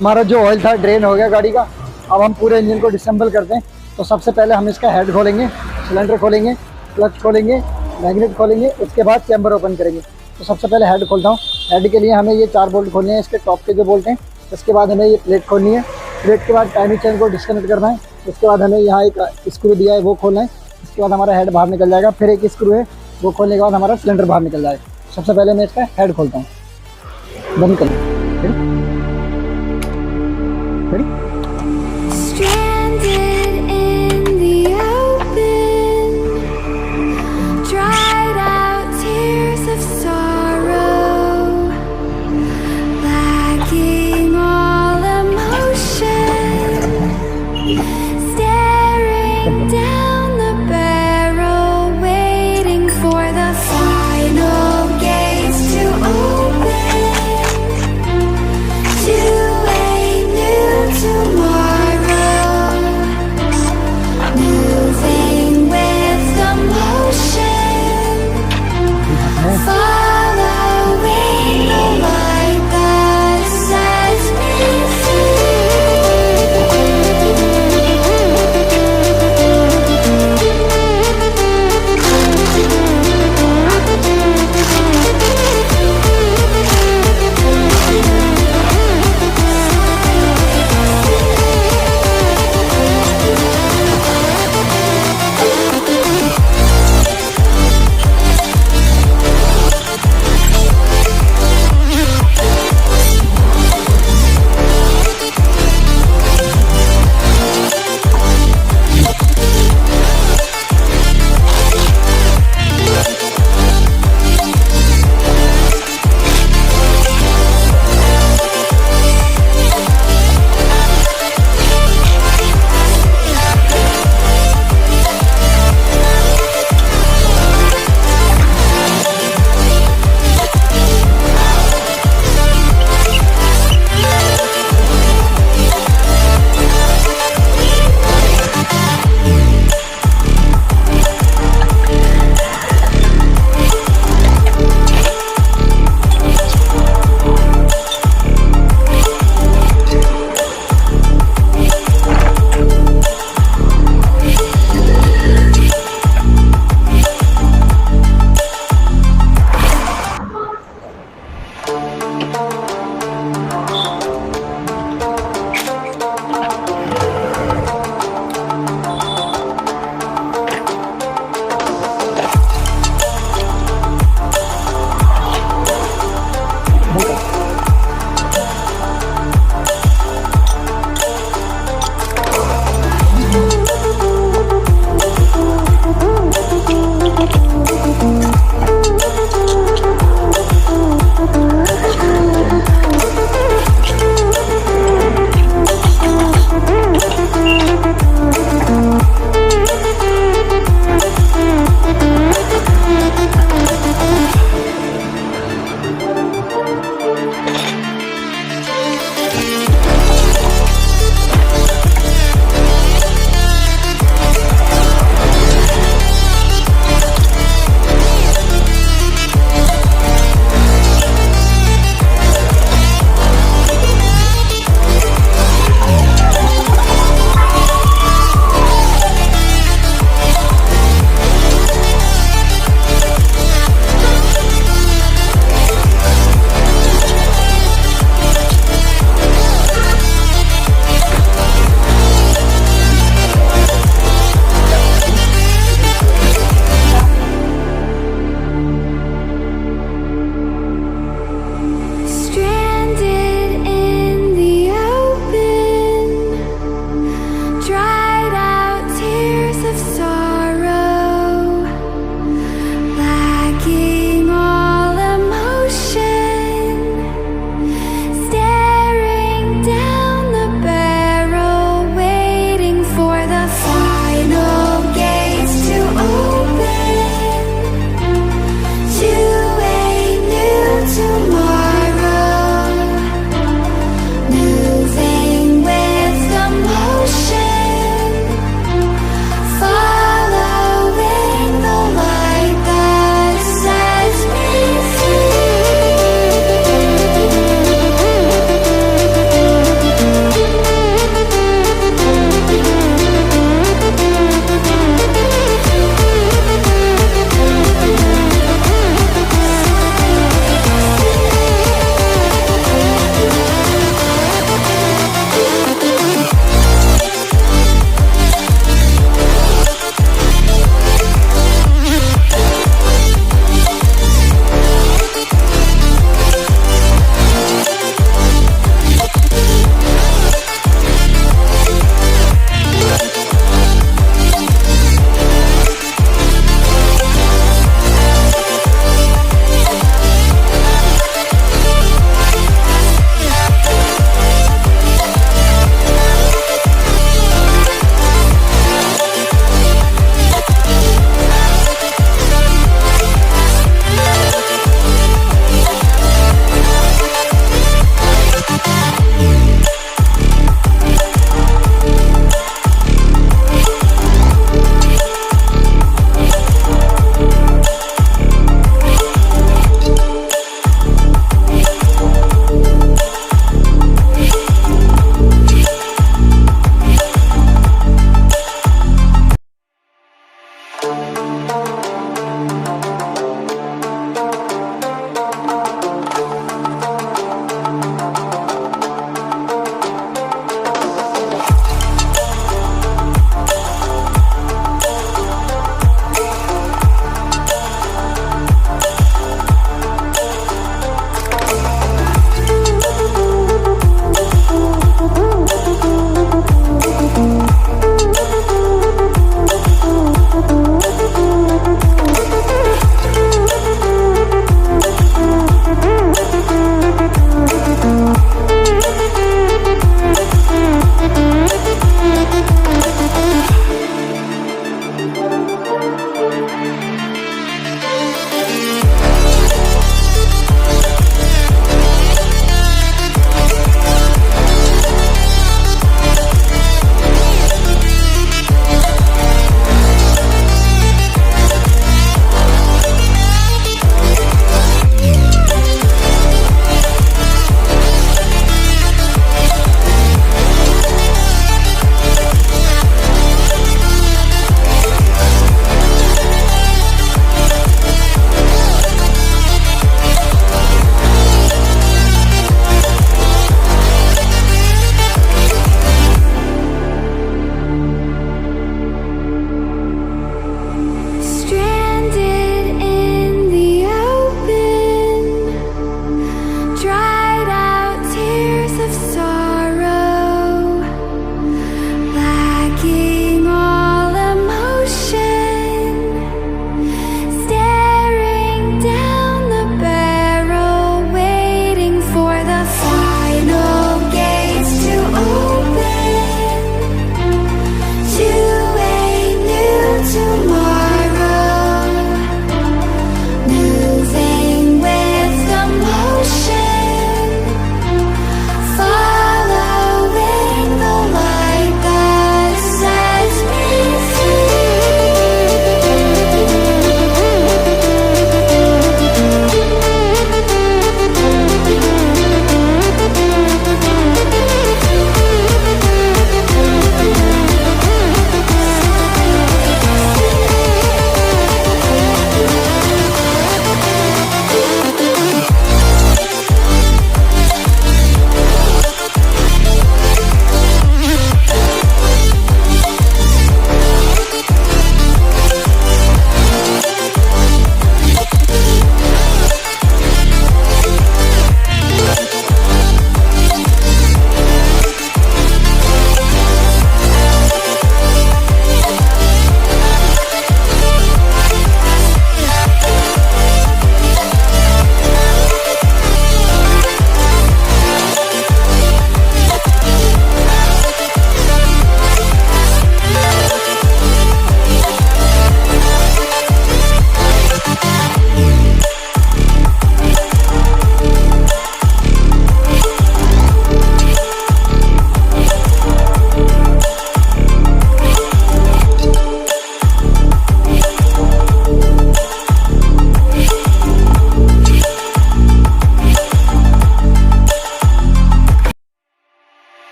हमारा जो ऑयल था ड्रेन हो गया गाड़ी का। अब हम पूरे इंजन को डिसेंबल करते हैं। तो सबसे पहले हम इसका हेड खोलेंगे, सिलेंडर खोलेंगे, क्लच खोलेंगे, मैग्नेट खोलेंगे, उसके बाद चैम्बर ओपन करेंगे। तो सबसे पहले हेड खोलता हूँ। हेड के लिए हमें ये 4 बोल्ट खोलने हैं, इसके टॉप के जो बोल्ट हैं। इसके बाद हमें ये प्लेट खोलनी है। प्लेट के बाद टाइमिंग चेन को डिस्कनेक्ट करना है। उसके बाद हमें यहाँ एक स्क्रू दिया है वो खोलना है। इसके बाद हमारा हेड बाहर निकल जाएगा। फिर एक स्क्रू है वो खोलने के बाद हमारा सिलेंडर बाहर निकल जाएगा। सबसे पहले मैं इसका हेड खोलता हूँ, बंद करूँ। Stranded in the open, dried out tears of sorrow, lacking all emotion, staring down the barrel, waiting for the final gates to open to a new tomorrow.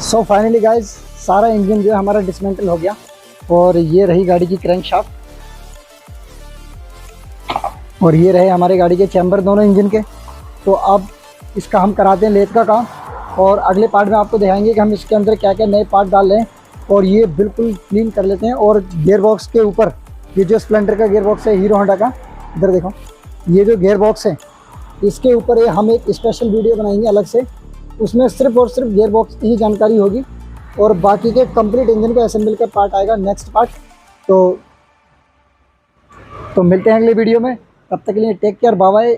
So finally guys सारा engine जो है हमारा dismantle हो गया और ये रही गाड़ी की क्रैंक शाफ्ट और ये रहे हमारे गाड़ी के चैम्बर दोनों इंजन के। तो अब इसका हम कराते हैं लेथ का काम और अगले पार्ट में आपको दिखाएंगे कि हम इसके अंदर क्या क्या नए पार्ट डाल रहे हैं और ये बिल्कुल क्लीन कर लेते हैं। और गियर बॉक्स के ऊपर ये जो स्प्लेंडर का गियर बॉक्स है हीरो होंडा का, इधर देखो ये जो गियर बॉक्स है इसके ऊपर ये हम एक स्पेशल वीडियो बनाएंगे अलग से, उसमें सिर्फ और सिर्फ गियर बॉक्स की ही जानकारी होगी और बाकी के कंप्लीट इंजन का असेंबल का पार्ट आएगा नेक्स्ट पार्ट। तो मिलते हैं अगले वीडियो में, तब तक के लिए टेक केयर, बाय बाय।